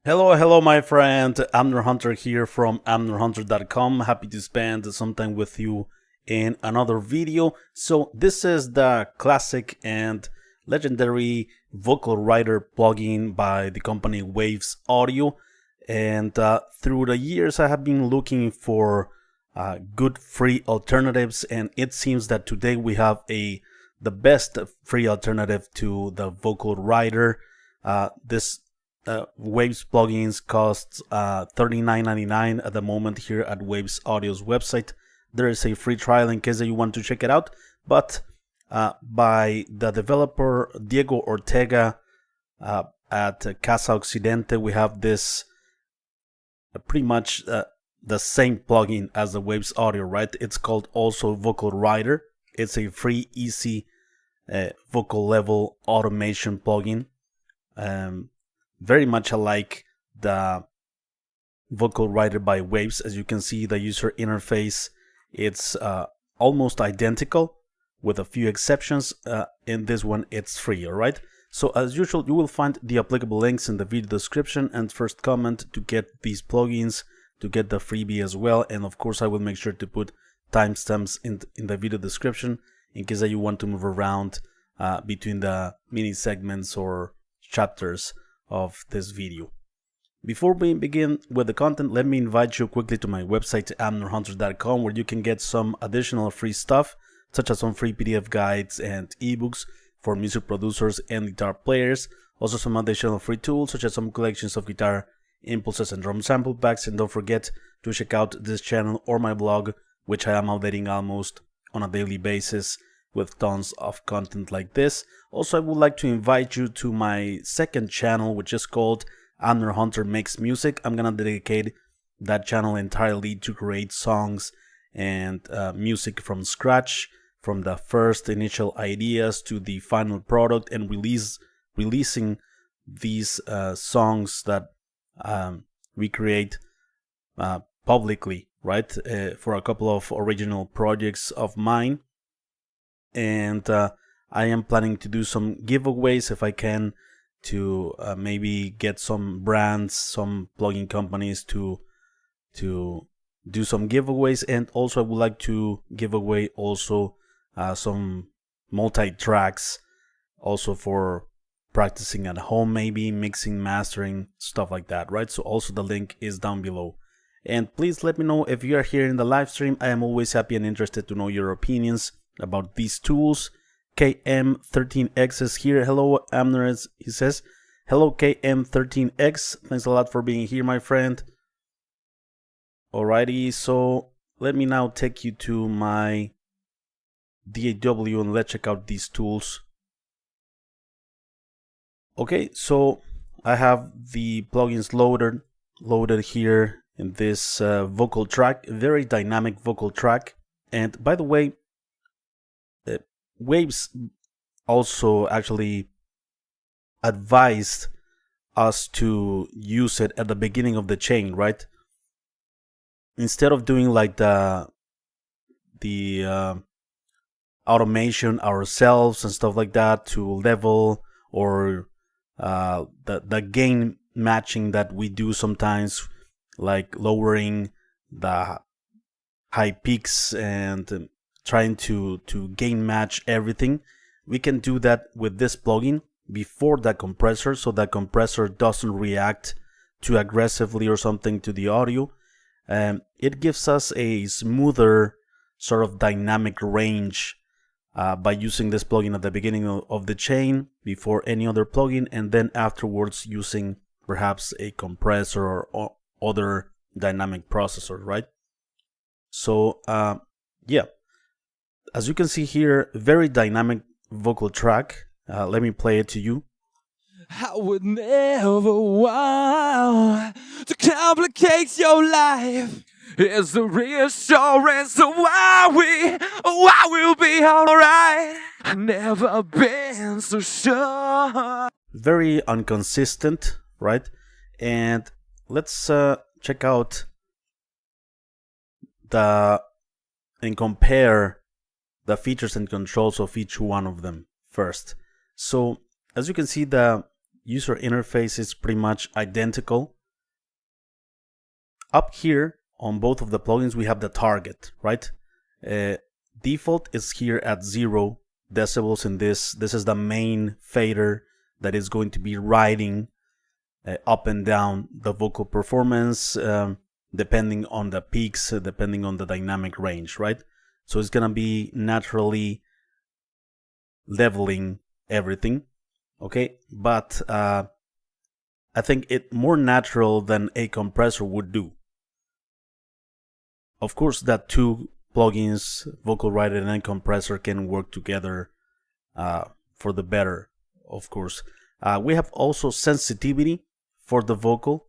Hello, my friend. Amner Hunter here from amnerhunter.com. Happy to spend some time with you in another video. So this is the classic and legendary vocal writer plugin by the company Waves Audio. And through the years, I have been looking for good free alternatives, and it seems that today we have the best free alternative to the vocal writer. This Waves plugins costs $39.99 at the moment here at Waves Audio's website. There is a free trial in case that you want to check it out, but by the developer Diego Ortega at Casa Occidente, we have this pretty much the same plugin as the Waves Audio, right? It's called also Vocal Writer. It's a free, easy vocal level automation plugin. Very much alike the Vocal Writer by Waves. As you can see, the user interface, it's almost identical with a few exceptions. In this one, it's free, alright? So as usual, you will find the applicable links in the video description and first comment to get these plugins, to get the freebie as well. And of course, I will make sure to put timestamps in the video description in case that you want to move around between the mini segments or chapters of this video. Before we begin with the content, let me invite you quickly to my website amnerhunter.com, where you can get some additional free stuff such as some free PDF guides and ebooks for music producers and guitar players. Also some additional free tools such as some collections of guitar impulses and drum sample packs. And don't forget to check out this channel or my blog, which I am updating almost on a daily basis with tons of content like this. Also, I would like to invite you to my second channel, which is called Amner Hunter Makes Music. I'm gonna dedicate that channel entirely to create songs and music from scratch, from the first initial ideas to the final product, and releasing these songs that we create publicly, right? For a couple of original projects of mine. And I am planning to do some giveaways if I can, to maybe get some brands, some plugin companies to do some giveaways. And also I would like to give away also some multi-tracks also for practicing at home, maybe mixing, mastering, stuff like that, right? So also the link is down below. And please let me know if you are here in the live stream. I am always happy and interested to know your opinions about these tools. KM13X is here. Hello, Amner, he says. Hello, KM13X. Thanks a lot for being here, my friend. Alrighty, so let me now take you to my DAW and let's check out these tools. Okay, so I have the plugins loaded here in this vocal track, very dynamic vocal track. And by the way, Waves also actually advised us to use it at the beginning of the chain, right? Instead of doing like the automation ourselves and stuff like that to level, or the gain matching that we do sometimes, like lowering the high peaks and trying to gain match everything. We can do that with this plugin before the compressor, so that compressor doesn't react too aggressively or something to the audio. It gives us a smoother sort of dynamic range by using this plugin at the beginning of the chain before any other plugin, and then afterwards using perhaps a compressor or other dynamic processor, right? So yeah, as you can see here, very dynamic vocal track. Let me play it to you. I would never want to complicate your life. It's the reassurance of why we'll be alright. I've never been so sure. Very inconsistent, right? And let's check out and compare the features and controls of each one of them first. So as you can see, the user interface is pretty much identical. Up here on both of the plugins we have the target, right? Default is here at 0 decibels in this. This is the main fader that is going to be riding up and down the vocal performance, depending on the peaks, depending on the dynamic range, right? So it's gonna be naturally leveling everything, okay? But I think it more natural than a compressor would do. Of course, that two plugins, vocal rider and compressor, can work together for the better, of course. We have also sensitivity for the vocal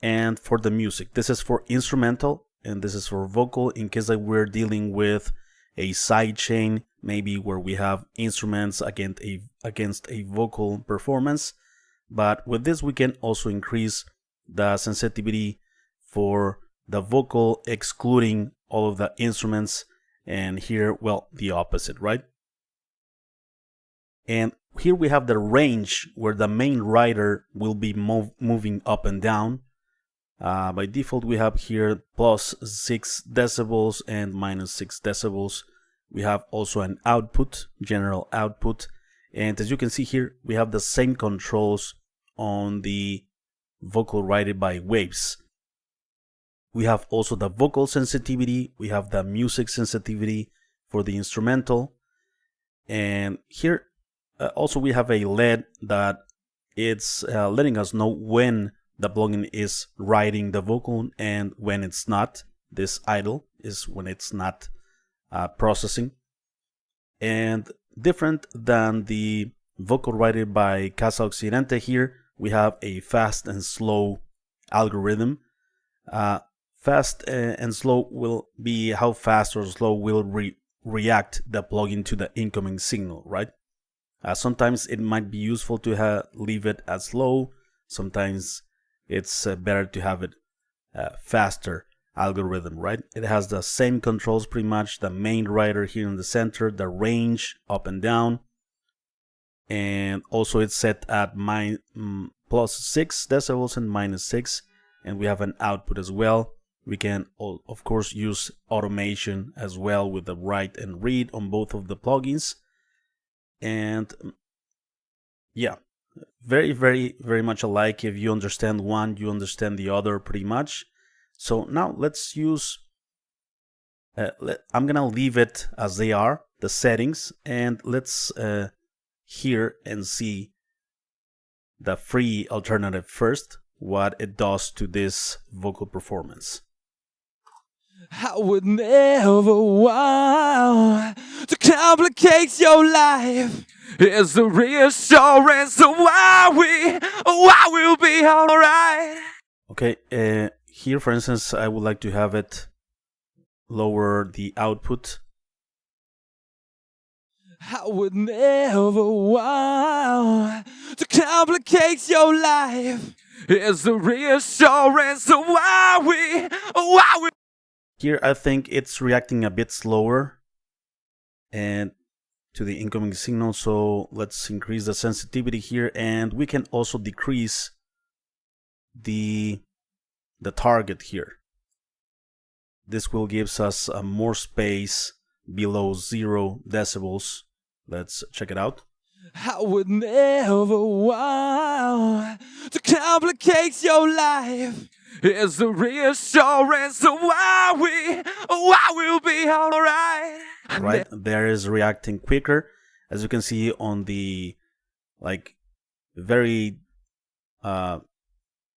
and for the music. This is for instrumental and this is for vocal, in case that we're dealing with a sidechain, maybe where we have instruments against a vocal performance. But with this we can also increase the sensitivity for the vocal, excluding all of the instruments, and here, well, the opposite, right? And here we have the range where the main rider will be moving up and down. By default we have here plus 6 decibels and minus 6 decibels. We have also an output, general output, and as you can see here we have the same controls on the vocal rider by waves. We have also the vocal sensitivity, we have the music sensitivity for the instrumental, and here also we have a LED that it's letting us know when the plugin is writing the vocal and when it's not. This idle is when it's not processing. And different than the vocal rider by Casa Occidente, here we have a fast and slow algorithm. Fast and slow will be how fast or slow will react the plugin to the incoming signal, right? Sometimes it might be useful to leave it as slow. Sometimes it's better to have it faster algorithm, right? It has the same controls pretty much. The main rider here in the center, the range up and down, and also it's set at plus 6 decibels and minus 6, and we have an output as well. We can of course use automation as well with the write and read on both of the plugins. And yeah, very much alike. If you understand one, you understand the other pretty much. So now let's use I'm gonna leave it as they are, the settings, and let's hear and see the free alternative first, what it does to this vocal performance. I would never want to complicate your life. It's the reassurance of why we'll be alright. Okay, here for instance I would like to have it lower the output. I would never want to complicate your life. It's the reassurance of why we. Here I think it's reacting a bit slower and to the incoming signal, so let's increase the sensitivity here, and we can also decrease the target here. This will give us more space below 0 decibels. Let's check it out. I would never want to complicate your life. It's the reassurance of why we'll be alright. Right, there is reacting quicker, as you can see on the very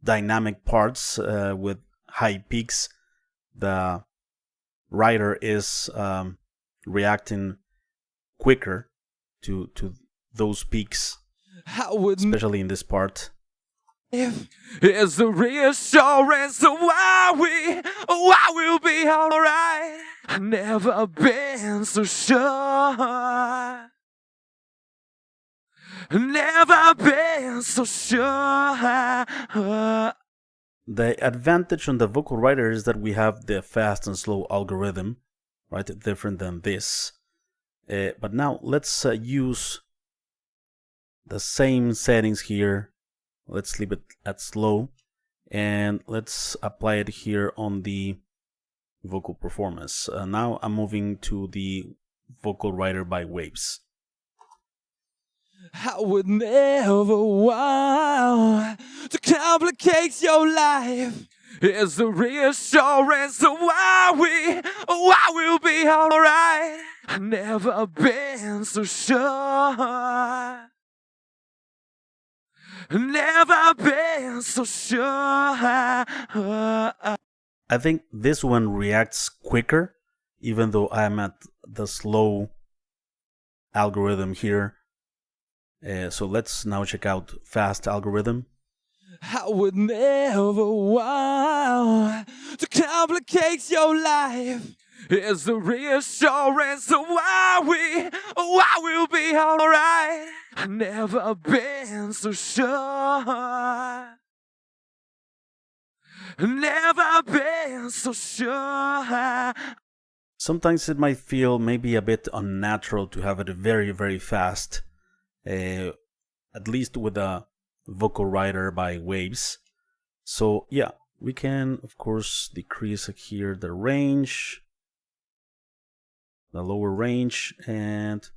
dynamic parts with high peaks. The rider is reacting quicker to those peaks, especially in this part. It's the reassurance of why we'll be alright. Never been so sure. Never been so sure. The advantage on the vocal rider is that we have the fast and slow algorithm, right? Different than this. But now let's use the same settings here Let's leave it at slow, and let's apply it here on the vocal performance. Now I'm moving to the vocal writer by waves. I would never want to complicate your life. It's the reassurance of why we'll be alright. I've never been so sure. Never been so sure. I think this one reacts quicker, even though I'm at the slow algorithm here. So let's now check out fast algorithm. I would never want to complicate your life. It's the reassurance of why we'll be alright. I've never been so sure. Never been so sure. Sometimes it might feel maybe a bit unnatural to have it very, very fast, at least with a vocal writer by waves. So yeah, we can of course decrease here the range, the lower range, and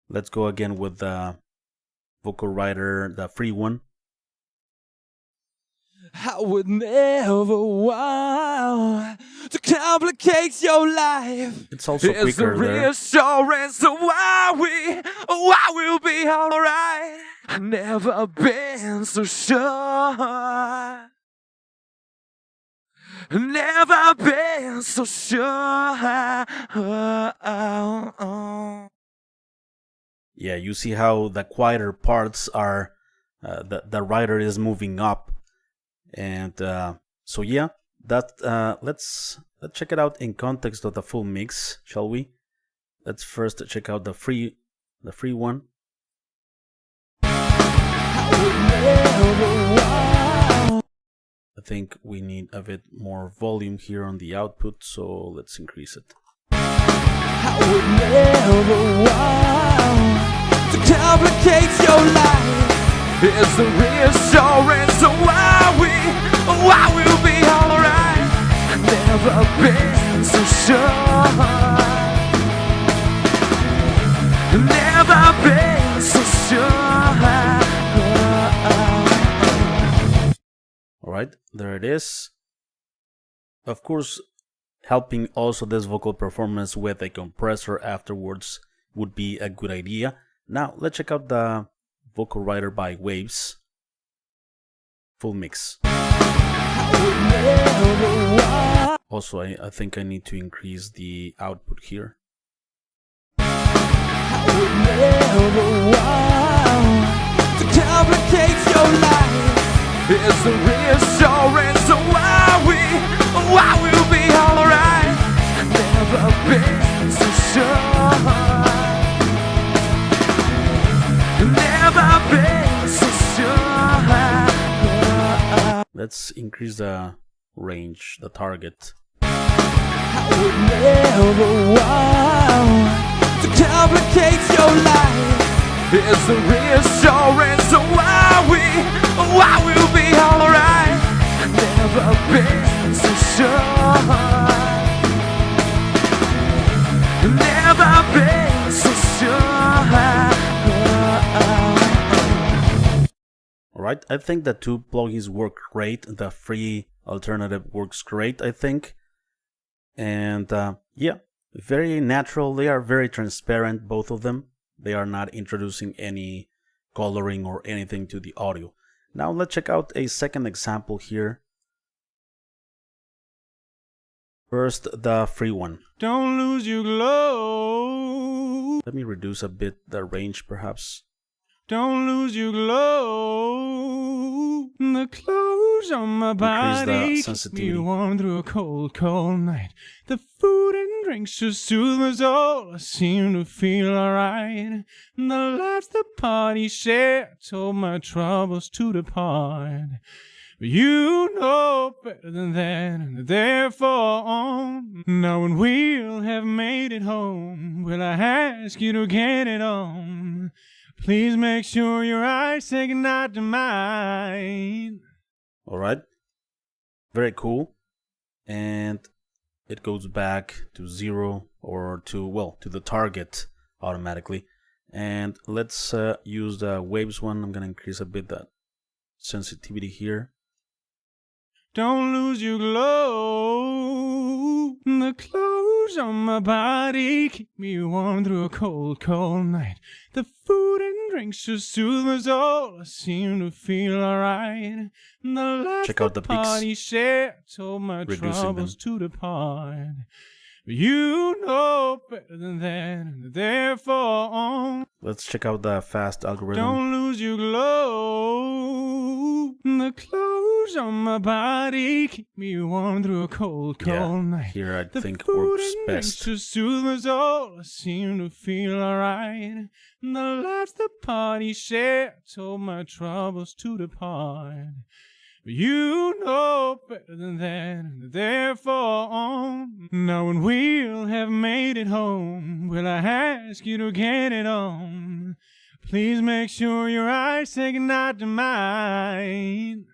let's go again with the vocal writer, the free one. I would never want to complicate your life. It's also quicker it's the there. Reassurance of why we'll be alright. I've never been so sure. Never been so sure. Yeah, you see how the quieter parts are, the writer is moving up, and so yeah, that let's check it out in context of the full mix, shall we? Let's first check out the free one. I think we need a bit more volume here on the output, so let's increase it. I would never want to complicate your life. It's the reassurance of why we'll be alright. I've never been so sure. Never been so sure. Alright, there it is. Of course, helping also this vocal performance with a compressor afterwards would be a good idea. Now, let's check out the vocal writer by waves. Full mix. Also, I think I need to increase the output here. To complicate your life. It's the reassurance of why we'll be alright. I've never been so sure. Never been so sure. Let's increase the range, the target. I would never want to complicate your life. It's the reassurance of why we'll be alright. I've never been so sure. Never been so sure. Alright, I think the two plugins work great. The free alternative works great, I think. And yeah, very natural. They are very transparent, both of them. They are not introducing any coloring or anything to the audio. Now let's check out a second example here. First, the free one. Don't lose your glow. Let me reduce a bit the range, perhaps. Don't lose your glow. The clothes on my body keep sensitivity. me warm through a cold, cold night. The food and drinks just soothe my soul. I seem to feel alright. The laughs the party share told my troubles to depart. But you know better than that, and therefore, now when we'll have made it home, will I ask you to get it on? Please make sure your eyes say goodnight to mine. All right. Very cool. And it goes back to 0 or to the target automatically. And let's use the waves one. I'm going to increase a bit that sensitivity here. Don't lose your glow. The clothes on my body keep me warm through a cold, cold night. The food and drinks just soothe my soul. I seem to feel alright. The last Check out the party peaks. share told my Reducing troubles them. to depart. You know better than that, and therefore Let's check out the fast algorithm. don't lose your glow. The clothes on my body keep me warm through a cold, cold night. Here I The think food works and drinks best. to soothe my soul. I seem to feel alright. The laughs the party share told my troubles to depart. You know better than that, and therefore now when we'll have made it home, will I ask you to get it on? Please make sure your eyes say goodnight to mine.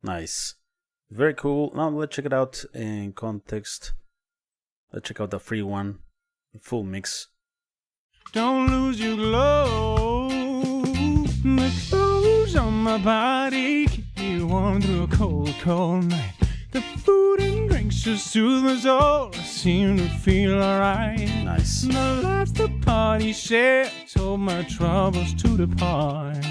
Nice. Very cool. Now let's check it out in context. Let's check out the free one. The full mix. Don't lose your glow. The clothes on my body keep me warm through a cold, cold night. The food and drinks just soothe my soul. I seem to feel alright. Nice. The laughs the party share told my troubles to depart.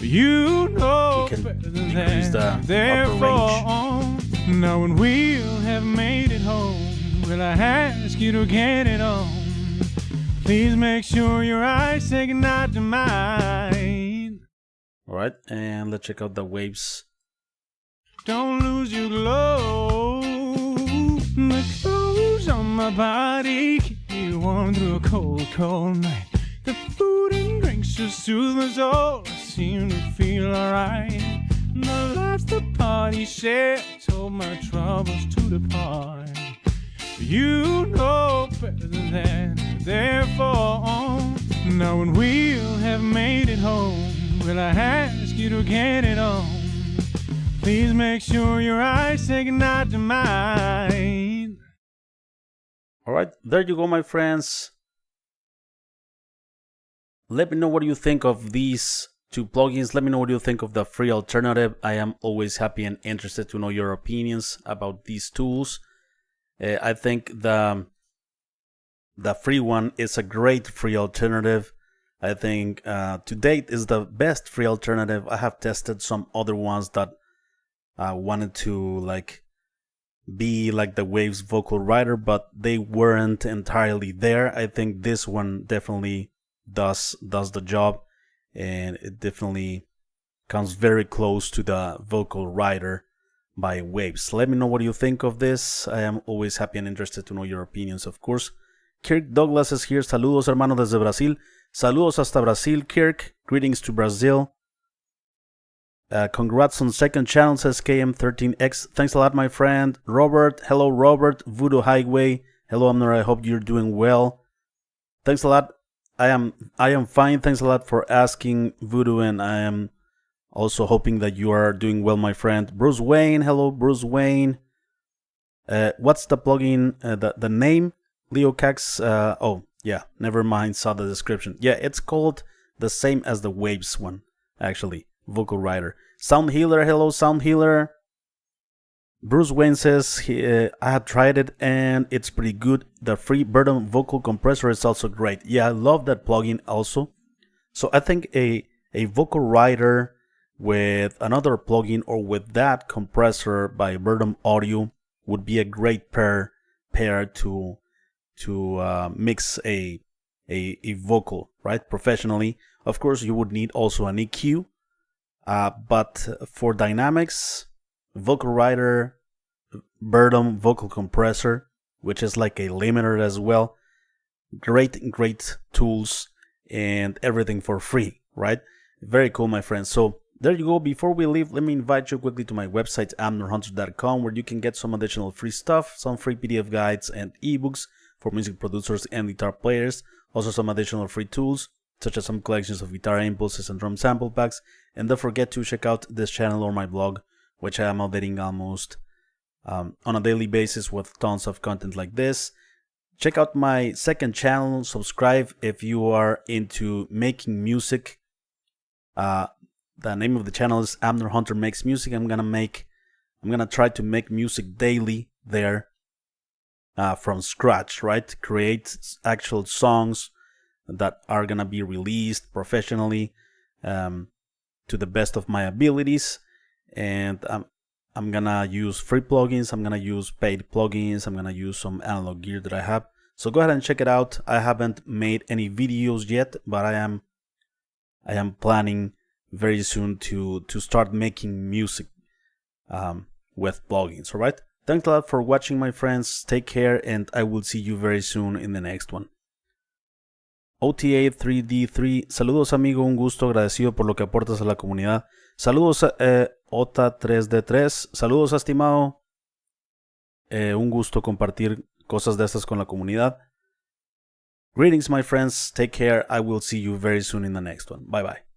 You know You can better than decrease that. the upper Therefore, now when we'll have made it home, will I ask you to get it on? Please make sure your eyes say goodnight to mine. Alright, and let's check out the waves. Don't lose your glow. The clothes on my body keep me warm through a cold, cold night. The food and drinks just soothe my soul. I seem to feel alright. The laughs the party share told my troubles to depart. You know better than that, therefore now when we'll have made it home, will I ask you to get it on? Please make sure your eyes say goodnight to mine. Alright, there you go, my friends. Let me know what you think of these two plugins. Let me know what you think of the free alternative. I am always happy and interested to know your opinions about these tools. I think the free one is a great free alternative. I think to date is the best free alternative. I have tested some other ones that wanted to be like the Waves vocal writer, but they weren't entirely there. I think this one definitely does the job, and it definitely comes very close to the vocal writer by Waves. Let me know what you think of this. I am always happy and interested to know your opinions, of course. Kirk Douglas is here. Saludos, hermano, desde Brasil. Saludos hasta Brasil, Kirk. Greetings to Brazil. Congrats on second channel, says KM13X. Thanks a lot, my friend. Robert, hello, Robert. Voodoo Highway, hello, Amner. I hope you're doing well. Thanks a lot. I am fine. Thanks a lot for asking, Voodoo, and I am also hoping that you are doing well, my friend. Bruce Wayne, hello, Bruce Wayne. What's the plugin? The name? Leo Cax. Oh, yeah, never mind. Saw the description. Yeah, it's called the same as the Waves one, actually. Vocal writer. Sound Healer, hello, Sound Healer. Bruce Wayne says I have tried it and it's pretty good. The free Burden vocal compressor is also great. Yeah, I love that plugin also. So I think a vocal writer with another plugin or with that compressor by Burden Audio would be a great pair to mix a vocal, right, professionally. Of course, you would need also an EQ, but for dynamics, vocal writer, Burden vocal compressor, which is like a limiter as well. Great tools and everything for free, right? Very cool, my friends. So there you go. Before we leave, let me invite you quickly to my website, amnerhunter.com, where you can get some additional free stuff, some free PDF guides and ebooks for music producers and guitar players. Also some additional free tools, such as some collections of guitar impulses and drum sample packs. And don't forget to check out this channel or my blog, which I am updating almost on a daily basis with tons of content like this. Check out my second channel, subscribe if you are into making music. The name of the channel is Abner Hunter Makes Music. I'm gonna try to make music daily there, from scratch, right? Create actual songs that are gonna be released professionally, to the best of my abilities. And I'm gonna use free plugins, I'm gonna use paid plugins, I'm gonna use some analog gear that I have. So go ahead and check it out. I haven't made any videos yet, but I am planning very soon to start making music with plugins. All right, thanks a lot for watching, my friends. Take care, and I will see you very soon in the next one. OTA 3D3, saludos amigo, un gusto, agradecido por lo que aportas a la comunidad. Saludos OTA 3D3, saludos estimado, un gusto compartir cosas de estas con la comunidad. Greetings, my friends, take care, I will see you very soon in the next one. Bye bye.